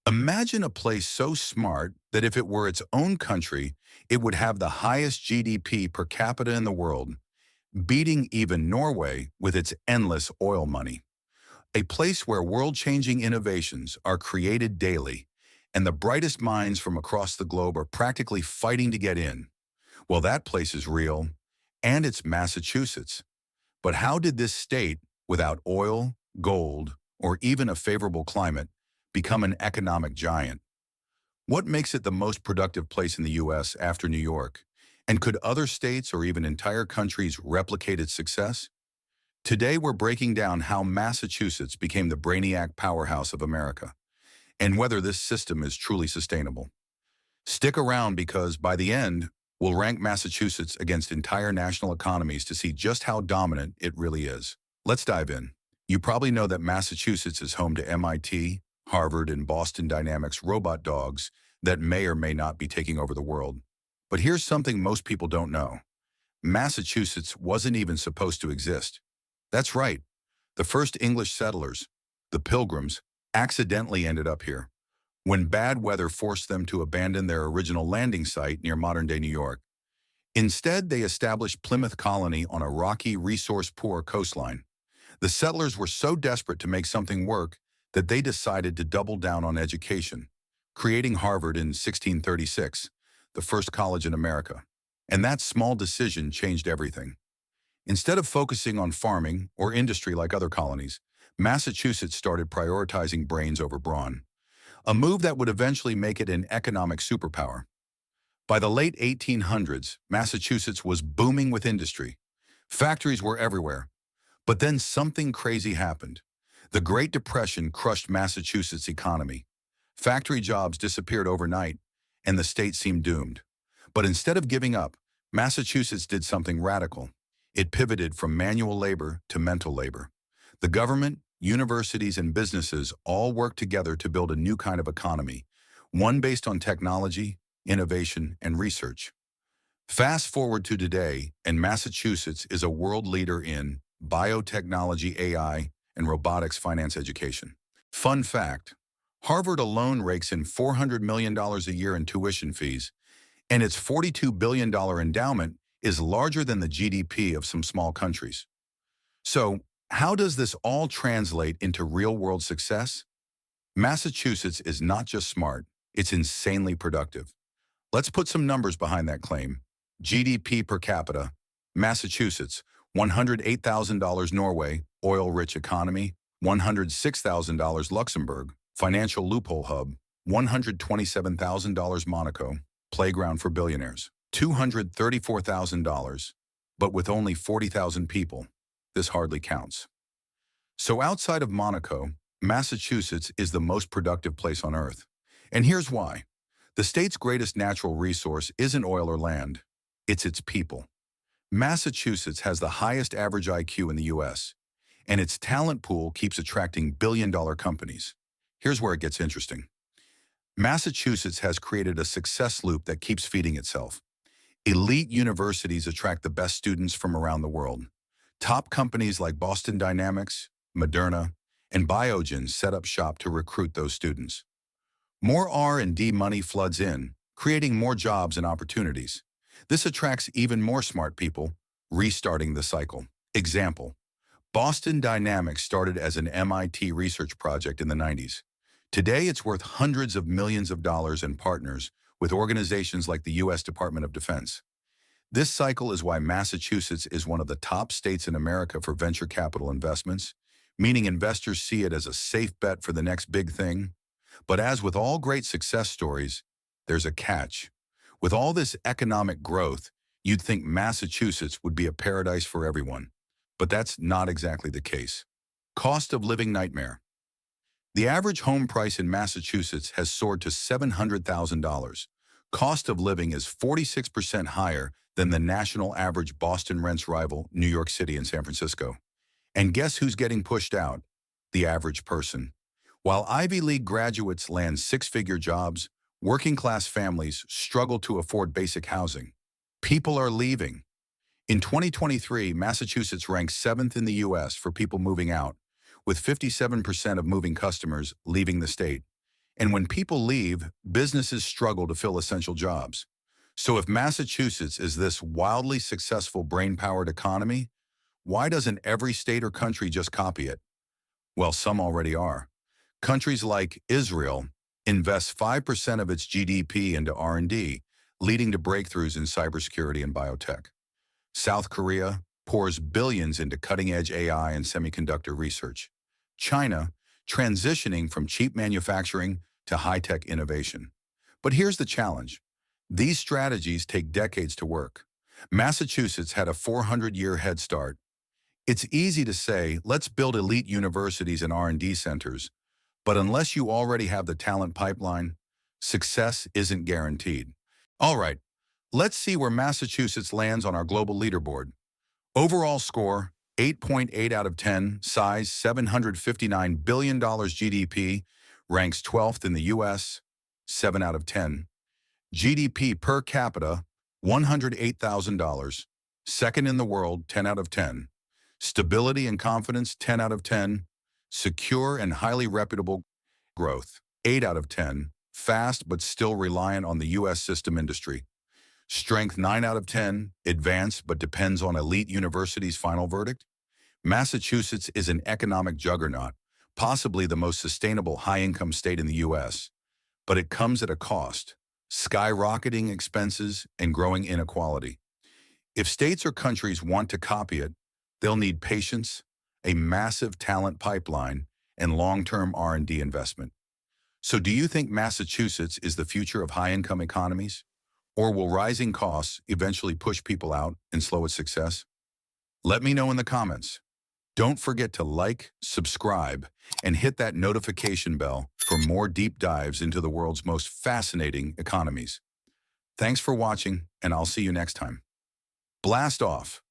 Imagine a place so smart that if it were its own country, it would have the highest GDP per capita in the world, beating even Norway with its endless oil money. A place where world-changing innovations are created daily, and the brightest minds from across the globe are practically fighting to get in. Well, that place is real, and it's Massachusetts. But how did this state, without oil, gold, or even a favorable climate, become an economic giant? What makes it the most productive place in the US after New York? And could other states or even entire countries replicate its success? Today, we're breaking down how Massachusetts became the brainiac powerhouse of America, and whether this system is truly sustainable. Stick around because by the end, we'll rank Massachusetts against entire national economies to see just how dominant it really is. Let's dive in. You probably know that Massachusetts is home to MIT, Harvard, and Boston Dynamics robot dogs that may or may not be taking over the world. But here's something most people don't know. Massachusetts wasn't even supposed to exist. That's right. The first English settlers, the Pilgrims, accidentally ended up here when bad weather forced them to abandon their original landing site near modern-day New York. Instead, they established Plymouth Colony on a rocky, resource-poor coastline. The settlers were so desperate to make something work that they decided to double down on education, creating Harvard in 1636, the first college in America. And that small decision changed everything. Instead of focusing on farming or industry like other colonies, Massachusetts started prioritizing brains over brawn, a move that would eventually make it an economic superpower. By the late 1800s, Massachusetts was booming with industry. Factories were everywhere. But then something crazy happened. The Great Depression crushed Massachusetts' economy. Factory jobs disappeared overnight, and the state seemed doomed. But instead of giving up, Massachusetts did something radical. It pivoted from manual labor to mental labor. The government, universities, and businesses all worked together to build a new kind of economy, one based on technology, innovation, and research. Fast forward to today, and Massachusetts is a world leader in biotechnology, AI, and robotics finance education. Fun fact, Harvard alone rakes in $400 million a year in tuition fees, and its $42 billion endowment is larger than the GDP of some small countries. So, how does this all translate into real-world success? Massachusetts is not just smart, it's insanely productive. Let's put some numbers behind that claim. GDP per capita, Massachusetts, $108,000 Norway, oil-rich economy, $106,000 Luxembourg, financial loophole hub, $127,000 Monaco, playground for billionaires, $234,000, but with only 40,000 people. This hardly counts. So outside of Monaco, Massachusetts is the most productive place on Earth. And here's why. The state's greatest natural resource isn't oil or land, it's its people. Massachusetts has the highest average IQ in the US, and its talent pool keeps attracting billion-dollar companies. Here's where it gets interesting. Massachusetts has created a success loop that keeps feeding itself. Elite universities attract the best students from around the world. Top companies like Boston Dynamics, Moderna, and Biogen set up shop to recruit those students. More R&D money floods in, creating more jobs and opportunities. This attracts even more smart people, restarting the cycle. Example, Boston Dynamics started as an MIT research project in the 90s. Today, it's worth hundreds of millions of dollars and partners with organizations like the US Department of Defense. This cycle is why Massachusetts is one of the top states in America for venture capital investments, meaning investors see it as a safe bet for the next big thing. But as with all great success stories, there's a catch. With all this economic growth, you'd think Massachusetts would be a paradise for everyone. But that's not exactly the case. Cost of living nightmare. The average home price in Massachusetts has soared to $700,000. Cost of living is 46% higher than the national average Boston rents rival New York City and San Francisco. And guess who's getting pushed out? The average person. While Ivy League graduates land six-figure jobs, working-class families struggle to afford basic housing. People are leaving. In 2023, Massachusetts ranks 7th in the U.S. for people moving out, with 57% of moving customers leaving the state. And when people leave, businesses struggle to fill essential jobs. So if Massachusetts is this wildly successful brain-powered economy, why doesn't every state or country just copy it? Well, some already are. Countries like Israel invest 5% of its GDP into R&D, leading to breakthroughs in cybersecurity and biotech. South Korea pours billions into cutting-edge AI and semiconductor research. China transitioning from cheap manufacturing to high-tech innovation. But here's the challenge. These strategies take decades to work. Massachusetts had a 400-year head start. It's easy to say, let's build elite universities and R&D centers, but unless you already have the talent pipeline, success isn't guaranteed. All right, let's see where Massachusetts lands on our global leaderboard. Overall score, 8.8 out of 10, size $759 billion GDP, ranks 12th in the US, 7 out of 10. GDP per capita, $108,000, second in the world, 10 out of 10. Stability and confidence, 10 out of 10. Secure and highly reputable growth, 8 out of 10. Fast but still reliant on the US system industry. Strength, 9 out of 10. Advanced but depends on elite universities' final verdict. Massachusetts is an economic juggernaut, possibly the most sustainable high-income state in the US. But it comes at a cost: skyrocketing expenses and growing inequality. If states or countries want to copy it, they'll need patience, a massive talent pipeline, and long-term R&D investment. So do you think Massachusetts is the future of high-income economies? Or will rising costs eventually push people out and slow its success? Let me know in the comments. Don't forget to like, subscribe, and hit that notification bell for more deep dives into the world's most fascinating economies. Thanks for watching, and I'll see you next time. Blast off!